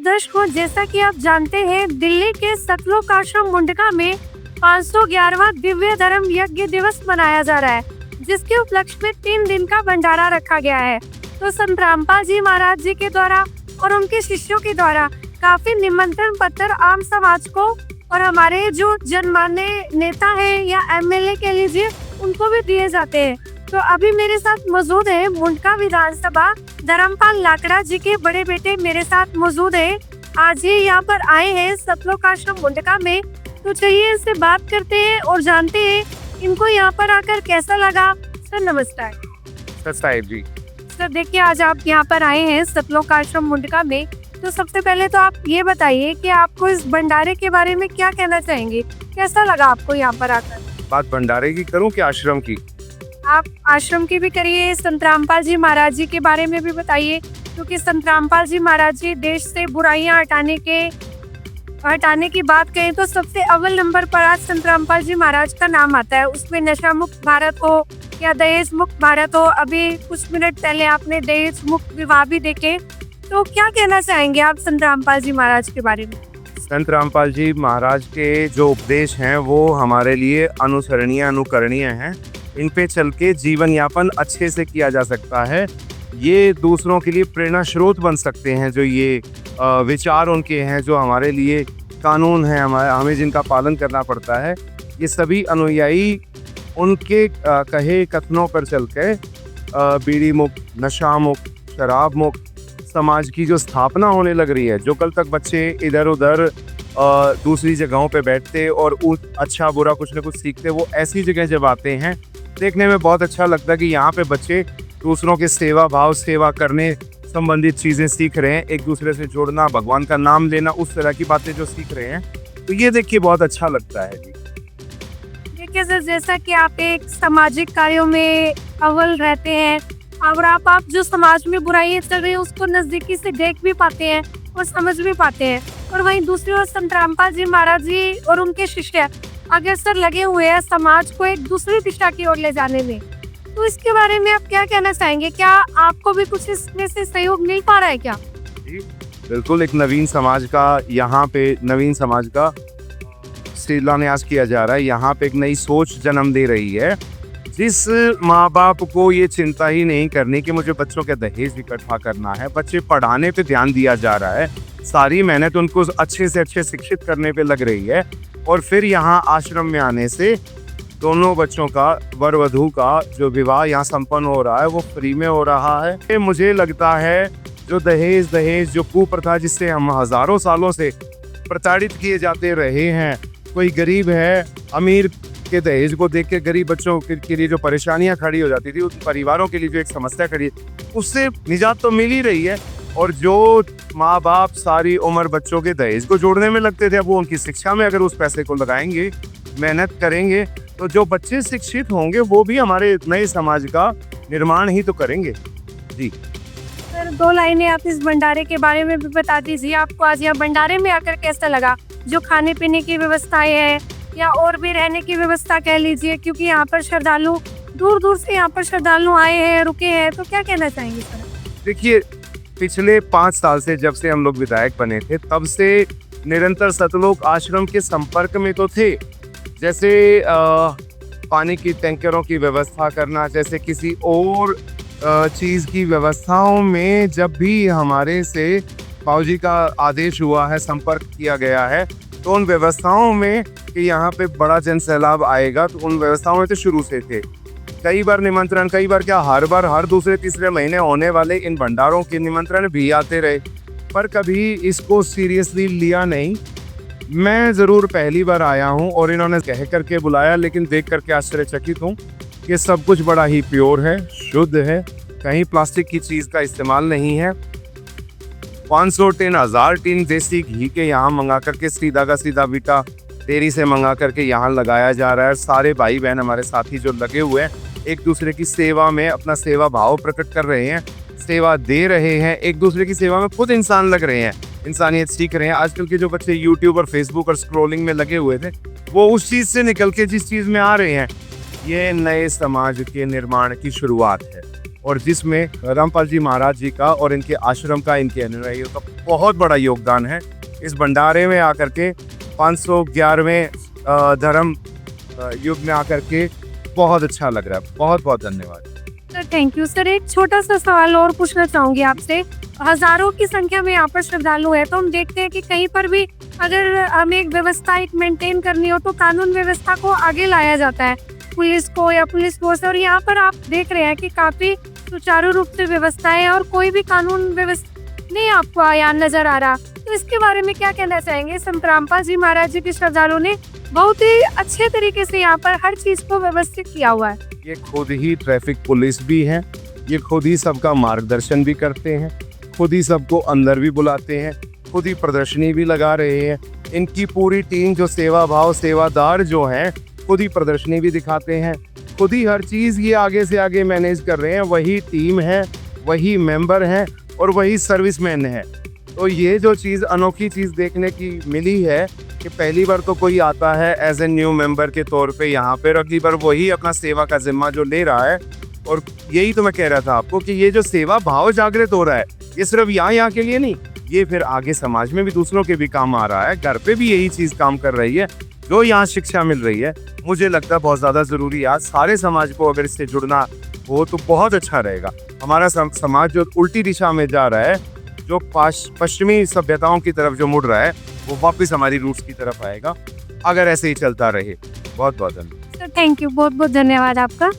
दर्शकों, जैसा कि आप जानते हैं, दिल्ली के सतलोक आश्रम मुंडका में 511वां दिव्य धर्म यज्ञ दिवस मनाया जा रहा है, जिसके उपलक्ष्य में 3 दिन का भंडारा रखा गया है। तो संत रामपाल जी महाराज जी के द्वारा और उनके शिष्यों के द्वारा काफी निमंत्रण पत्र आम समाज को और हमारे जो जनमान्य नेता है या एमएलए कह लीजिए, उनको भी दिए जाते हैं। तो अभी मेरे साथ मौजूद है मुंडका विधानसभा धर्मपाल लाकड़ा जी के बड़े बेटे मेरे साथ मौजूद है। आज ये यहाँ पर आए हैं सतलोक आश्रम मुंडका में। तो चलिए इससे बात करते हैं और जानते हैं इनको यहाँ पर आकर कैसा लगा। सर नमस्कार। सर जी। सर देखिए, आज आप यहाँ पर आए हैं सतलोक आश्रम मुंडका में। तो सबसे पहले तो आप ये बताइए कि आपको इस भंडारे के बारे में क्या कहना चाहेंगे, कैसा लगा आपको यहाँ पर आकर? बात भंडारे की करूं कि आश्रम की? आप आश्रम की भी करिए, संत रामपाल जी महाराज जी के बारे में भी बताइए, क्योंकि संत रामपाल जी महाराज जी देश से बुराइयां हटाने की बात करें तो सबसे अव्वल नंबर पर आज संत रामपाल जी महाराज का नाम आता है। उसमें नशा मुक्त भारत हो या दहेज मुक्त भारत हो। अभी कुछ मिनट पहले आपने दहेज मुक्त विवाह भी देखे। तो क्या कहना चाहेंगे आप संत रामपाल जी महाराज के बारे में? संत रामपाल जी महाराज के जो उपदेश हैं वो हमारे लिए अनुसरणीय अनुकरणीय हैं। इन पे चल के जीवन यापन अच्छे से किया जा सकता है। ये दूसरों के लिए प्रेरणा स्रोत बन सकते हैं। जो ये विचार उनके हैं, जो हमारे लिए कानून है, हमें जिनका पालन करना पड़ता है, ये सभी अनुयायी उनके कहे कथनों पर चल के बीड़ी मुक्त, नशा मुक्त, शराब मुक्त समाज की जो स्थापना होने लग रही है। जो कल तक बच्चे इधर उधर दूसरी जगहों पे बैठते और अच्छा बुरा कुछ न कुछ सीखते, वो ऐसी जगह जब आते हैं देखने में बहुत अच्छा लगता है कि यहाँ पे बच्चे दूसरों के सेवा भाव, सेवा करने संबंधित चीज़ें सीख रहे हैं, एक दूसरे से जुड़ना, भगवान का नाम लेना, उस तरह की बातें जो सीख रहे हैं। तो ये देखिए बहुत अच्छा लगता है जी। देखिए सर, जैसा कि आप एक सामाजिक कार्यों में अव्वल रहते हैं और आप जो समाज में बुराइयां चल रही है उसको नजदीकी से देख भी पाते हैं और समझ भी पाते हैं। और वहीं दूसरी ओर संत रामपाल जी महाराज जी और उनके शिष्य अग्रसर लगे हुए हैं समाज को एक दूसरी दिशा की ओर ले जाने में। तो इसके बारे में आप क्या कहना चाहेंगे? क्या आपको भी कुछ इसमें से सहयोग मिल पा रहा है क्या? जी बिल्कुल। एक नवीन समाज का यहाँ पे नवीन समाज का शिलान्यास किया जा रहा है। यहाँ पे एक नई सोच जन्म दे रही है। जिस माँ बाप को ये चिंता ही नहीं करनी कि मुझे बच्चों के दहेज इकट्ठा करना है, बच्चे पढ़ाने पे ध्यान दिया जा रहा है, सारी मेहनत उनको अच्छे से अच्छे शिक्षित करने पे लग रही है। और फिर यहाँ आश्रम में आने से दोनों बच्चों का, वर वधू का जो विवाह यहाँ संपन्न हो रहा है वो फ्री में हो रहा है। मुझे लगता है जो दहेज जो कुप्रथा जिससे हम हजारों सालों से प्रताड़ित किए जाते रहे हैं, कोई गरीब है, अमीर के दहेज को देख के गरीब बच्चों के लिए जो परेशानियां खड़ी हो जाती थी, उन परिवारों के लिए जो एक समस्या खड़ी है, उससे निजात तो मिल ही रही है। और जो माँ बाप सारी उम्र बच्चों के दहेज को जोड़ने में लगते थे, अब वो उनकी शिक्षा में अगर उस पैसे को लगाएंगे, मेहनत करेंगे, तो जो बच्चे शिक्षित होंगे वो भी हमारे नए समाज का निर्माण ही तो करेंगे। जी सर, 2 लाइनें आप इस भंडारे के बारे में भी बता दीजिए। आपको आज यहाँ भंडारे में आकर कैसा लगा? जो खाने पीने की व्यवस्थाएं है या और भी रहने की व्यवस्था कह लीजिए, क्योंकि यहाँ पर श्रद्धालु दूर दूर से यहाँ पर श्रद्धालु आए हैं, रुके हैं। तो क्या कहना चाहेंगे सर? देखिए, पिछले 5 साल से जब से हम लोग विधायक बने थे, तब से निरंतर सतलोक आश्रम के संपर्क में तो थे। जैसे पानी की टैंकरों की व्यवस्था करना, जैसे किसी और चीज़ की व्यवस्थाओं में जब भी हमारे से बाबूजी का आदेश हुआ है, संपर्क किया गया है, तो उन व्यवस्थाओं में कि यहाँ पे बड़ा जन सैलाब आएगा, तो उन व्यवस्थाओं में तो शुरू से थे। कई बार निमंत्रण, कई बार क्या हर बार हर दूसरे तीसरे महीने होने वाले इन भंडारों के निमंत्रण भी आते रहे, पर कभी इसको सीरियसली लिया नहीं। मैं ज़रूर पहली बार आया हूँ और इन्होंने कह करके बुलाया, लेकिन देख करके आश्चर्यचकित हूँ कि सब कुछ बड़ा ही प्योर है, शुद्ध है, कहीं प्लास्टिक की चीज़ का इस्तेमाल नहीं है। 500 टिन 1000 टिन देसी घी के यहाँ मंगा करके सीधा का सीधा बीटा डेयरी से मंगा करके यहाँ लगाया जा रहा है। सारे भाई बहन हमारे साथी जो लगे हुए हैं, एक दूसरे की सेवा में अपना सेवा भाव प्रकट कर रहे हैं, सेवा दे रहे हैं, एक दूसरे की सेवा में खुद इंसान लग रहे हैं, इंसानियत सीख रहे हैं। आजकल के जो बच्चे यूट्यूब और फेसबुक और स्क्रोलिंग में लगे हुए थे, वो उस चीज़ से निकल के जिस चीज़ में आ रहे हैं, ये नए समाज के निर्माण की शुरुआत है। और जिसमें रामपाल जी महाराज जी का और इनके आश्रम का, इनके अनुयायियों का बहुत बड़ा योगदान है। इस भंडारे में आकर के 511वें धर्म युग में आकर के बहुत अच्छा लग रहा है। बहुत बहुत धन्यवाद सर, थैंक यू सर। एक छोटा सा सवाल और पूछना चाहूंगी आपसे। हजारों की संख्या में यहाँ पर श्रद्धालु है, तो हम देखते हैं कि कहीं पर भी अगर हमें एक व्यवस्था एक मेंटेन करनी हो तो कानून व्यवस्था को आगे लाया जाता है, पुलिस को या पुलिस फोर्स। और यहाँ पर आप देख रहे हैं कि काफी सुचारू रूप से व्यवस्था है और कोई भी कानून व्यवस्था नहीं आपको यहाँ नजर आ रहा। तो इसके बारे में क्या कहना चाहेंगे? संत रामपाल जी महाराज जी के श्रद्धालुओं ने बहुत ही अच्छे तरीके से यहाँ पर हर चीज को व्यवस्थित किया हुआ है। ये खुद ही ट्रैफिक पुलिस भी है, ये खुद ही सबका मार्गदर्शन भी करते हैं, खुद ही सबको अंदर भी बुलाते हैं, खुद ही प्रदर्शनी भी लगा रहे हैं। इनकी पूरी टीम जो सेवा भाव सेवादार जो हैं, खुद ही प्रदर्शनी भी दिखाते हैं, खुद ही हर चीज़ ये आगे से आगे मैनेज कर रहे हैं। वही टीम है, वही मेंबर हैं और वही सर्विसमैन है। तो ये जो चीज़ अनोखी चीज़ देखने की मिली है कि पहली बार तो कोई आता है एज ए न्यू मेंबर के तौर पे यहाँ पर, अगली बार वही अपना सेवा का जिम्मा जो ले रहा है। और यही तो मैं कह रहा था आपको कि ये जो सेवा भाव जागृत हो रहा है, ये सिर्फ यहाँ के लिए नहीं, ये फिर आगे समाज में भी दूसरों के भी काम आ रहा है। घर पे भी यही चीज़ काम कर रही है। जो यहाँ शिक्षा मिल रही है, मुझे लगता है बहुत ज़्यादा ज़रूरी है। आज सारे समाज को अगर इससे जुड़ना हो तो बहुत अच्छा रहेगा। हमारा समाज जो उल्टी दिशा में जा रहा है, जो पश्चिमी सभ्यताओं की तरफ जो मुड़ रहा है, वो वापस हमारी रूट्स की तरफ आएगा अगर ऐसे ही चलता रहे। बहुत बहुत धन्यवाद सर, थैंक यू, बहुत बहुत धन्यवाद आपका।